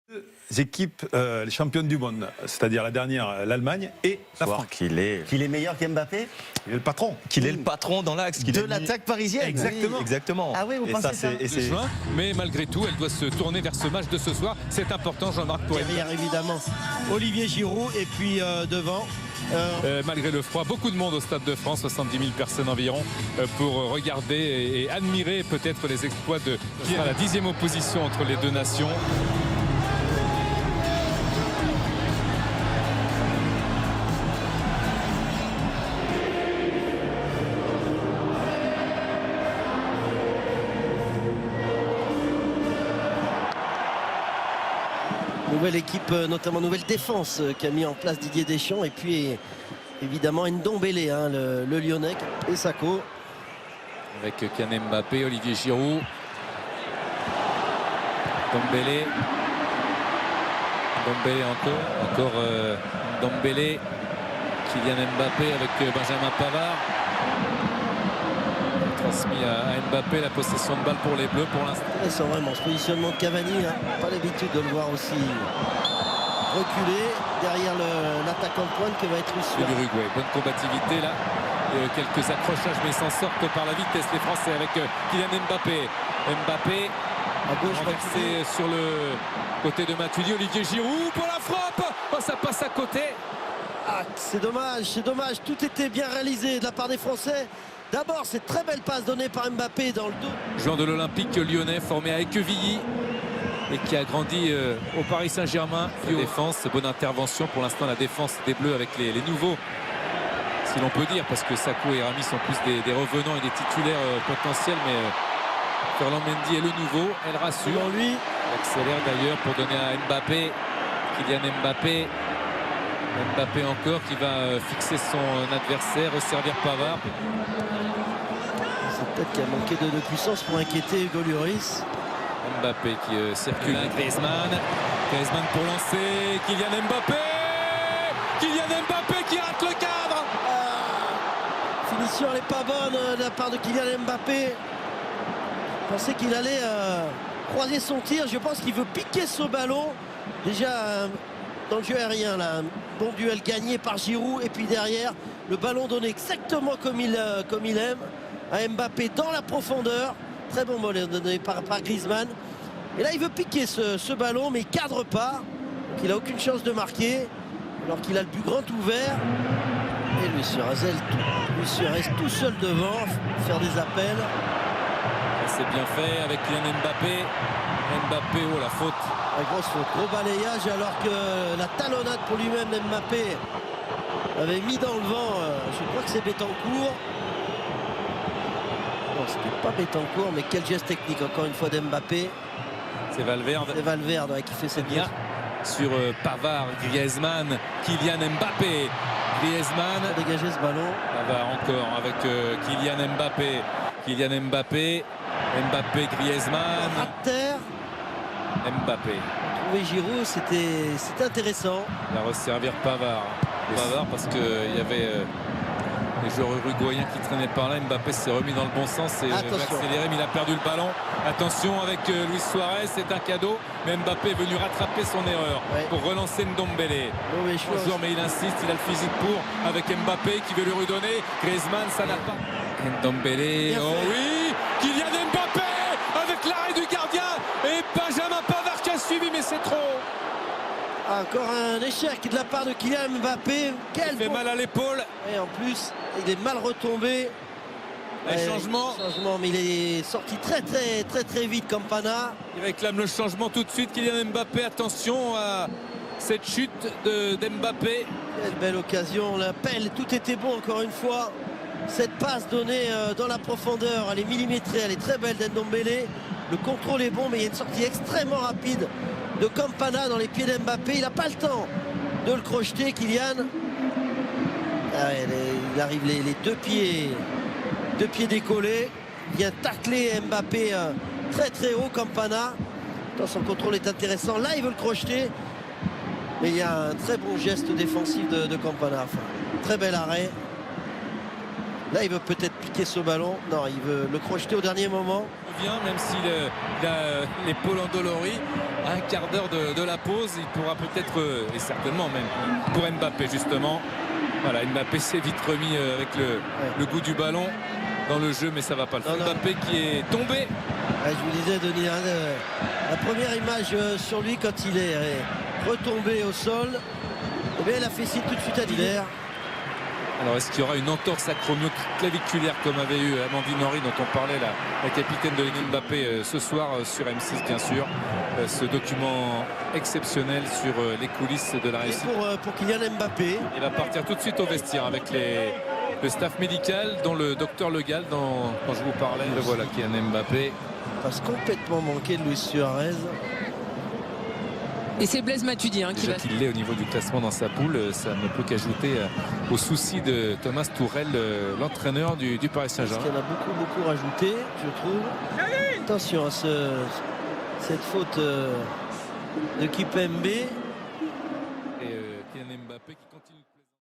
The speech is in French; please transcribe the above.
Deux équipes les championnes du monde, c'est-à-dire la dernière, l'Allemagne et la France. Qu'il est meilleur qu'Mbappé. Il est le patron. Qu'il est le patron dans l'axe. De l'attaque parisienne. Exactement. Oui, exactement. Ah oui, vous pensez ça juin, mais malgré tout, elle doit se tourner vers ce match de ce soir. C'est important, Jean-Marc, pour elle. Derrière, évidemment, Olivier Giroud. Et puis devant. Malgré le froid, beaucoup de monde au Stade de France, 70 000 personnes environ, pour regarder et admirer peut-être les exploits de qui est à la 10e opposition entre les deux nations. Nouvelle équipe, notamment nouvelle défense qu'a mis en place Didier Deschamps. Et puis évidemment Ndombélé, hein, le Lyonnais, et Sakho. Avec Kylian Mbappé, Olivier Giroud, Ndombélé, encore Ndombélé, Kylian Mbappé avec Benjamin Pavard. Transmis à Mbappé, la possession de balle pour les Bleus pour l'instant. Intéressant vraiment ce positionnement de Cavani, hein. Pas l'habitude de le voir aussi reculer derrière l'attaquant de pointe que va être Luis Suarez. L'Uruguay, bonne combativité là. Quelques accrochages mais s'en sortent par la vitesse les Français avec Kylian Mbappé. Mbappé À gauche, renversé sur le côté de Matuidi. Olivier Giroud pour la frappe. Oh, ça passe à côté. Ah, c'est dommage, c'est dommage. Tout était bien réalisé de la part des Français. D'abord, cette très belle passe donnée par Mbappé dans le dos. Joueur de l'Olympique lyonnais formé à Équevilly et qui a grandi au Paris Saint-Germain. Défense, bonne intervention pour l'instant, la défense des Bleus avec les nouveaux, si l'on peut dire, parce que Sakho et Rami sont plus des revenants et des titulaires potentiels, mais Ferland Mendy est le nouveau, elle rassure. Selon lui, Elle accélère d'ailleurs pour donner à Mbappé, Kylian Mbappé. Mbappé encore qui va fixer son adversaire, resservir Pavard. c'est peut-être qu'il a manqué de puissance pour inquiéter Hugo Lloris. Mbappé qui circule. Griezmann pour lancer. Kylian Mbappé qui rate le cadre. Finition, elle n'est pas bonne de la part de Kylian Mbappé. Je pensais qu'il allait croiser son tir. Je pense qu'il veut piquer ce ballon. Déjà dans le jeu aérien, là, un bon duel gagné par Giroud. Et puis derrière, le ballon donné exactement comme il aime à Mbappé dans la profondeur. Très bon volet donné par Griezmann. Et là, il veut piquer ce ballon, mais il ne cadre pas. Donc il n'a aucune chance de marquer. Alors qu'il a le but grand ouvert. Et Luis Suarez tout seul devant, faire des appels. C'est bien fait avec Kylian Mbappé. Mbappé, oh la faute. La grosse faute, gros balayage, alors que la talonnade pour lui-même Mbappé avait mis dans le vent, je crois que c'est Betancourt. Non, c'était pas Betancourt, mais quel geste technique encore une fois d'Mbappé. C'est Valverde. C'est Valverde, ouais, qui fait cette bien bien sur Pavard, Griezmann, Kylian Mbappé. Griezmann. dégager ce ballon. Pavard encore avec Kylian Mbappé. Kylian Mbappé. Mbappé, Griezmann. À terre. Mbappé. Trouver Giroud, c'était intéressant. Il va resservir Pavard. Pavard parce qu'il y avait les joueurs uruguayens qui traînaient par là. Mbappé s'est remis dans le bon sens et veut accélérer, mais il a perdu le ballon. Attention avec Luis Suarez, c'est un cadeau. Mais Mbappé est venu rattraper son erreur pour relancer Ndombélé. Bonjour, mais il insiste, il a le physique pour. Avec Mbappé qui veut lui redonner. Griezmann, ça n'a pas. Ndombélé, oh oui, Kylian Mbappé avec l'arrêt du gardien et Benjamin Pavard qui a suivi, mais c'est trop. Encore un échec de la part de Kylian Mbappé. Il fait mal à l'épaule. Et en plus, il est mal retombé. Changement, mais il est sorti très vite comme Campana. Il réclame le changement tout de suite. Kylian Mbappé, attention à cette chute d'Mbappé. Quelle belle occasion, l'appel, tout était bon encore une fois. Cette passe donnée dans la profondeur, elle est millimétrée, elle est très belle d'Ndombélé. Le contrôle est bon, mais il y a une sortie extrêmement rapide de Campana dans les pieds d'Mbappé. Il n'a pas le temps de le crocheter, Kylian. Il arrive les deux pieds décollés. Il vient tacler Mbappé très haut, Campana. Son contrôle est intéressant. Là, il veut le crocheter. Mais il y a un très bon geste défensif de Campana. Enfin, très bel arrêt. Là, il veut peut-être piquer ce ballon. Non, il veut le crocheter au dernier moment. Il revient, même s'il a l'épaule endolorie, à un quart d'heure de la pause, il pourra peut-être, et certainement même, pour Mbappé justement. Voilà, Mbappé s'est vite remis avec le goût du ballon dans le jeu, mais ça va pas le faire. Mbappé qui est tombé. Je vous disais, Denis, la première image sur lui quand il est retombé au sol, eh bien, il a fait signe tout de suite à Diller. Alors est-ce qu'il y aura une entorse acromio-claviculaire comme avait eu Amandine Henry, dont on parlait, la capitaine de l'équipe Mbappé ce soir sur M6 bien sûr. Ce document exceptionnel sur les coulisses de la réussite. Pour Kylian Mbappé. Il va partir tout de suite au vestiaire avec le staff médical, dont le docteur Le Gall, dont je vous parlais. Le voilà, Kylian Mbappé. Passe complètement manqué de Luis Suarez. Et c'est Blaise Matuidi qui va... qu'il l'est au niveau du classement dans sa poule, ça ne peut qu'ajouter au souci de Thomas Tuchel, l'entraîneur du Paris Saint-Germain. Parce qu'il en a beaucoup rajouté, je trouve. Attention à cette faute de Kipembe. Et Kylian Mbappé qui continue.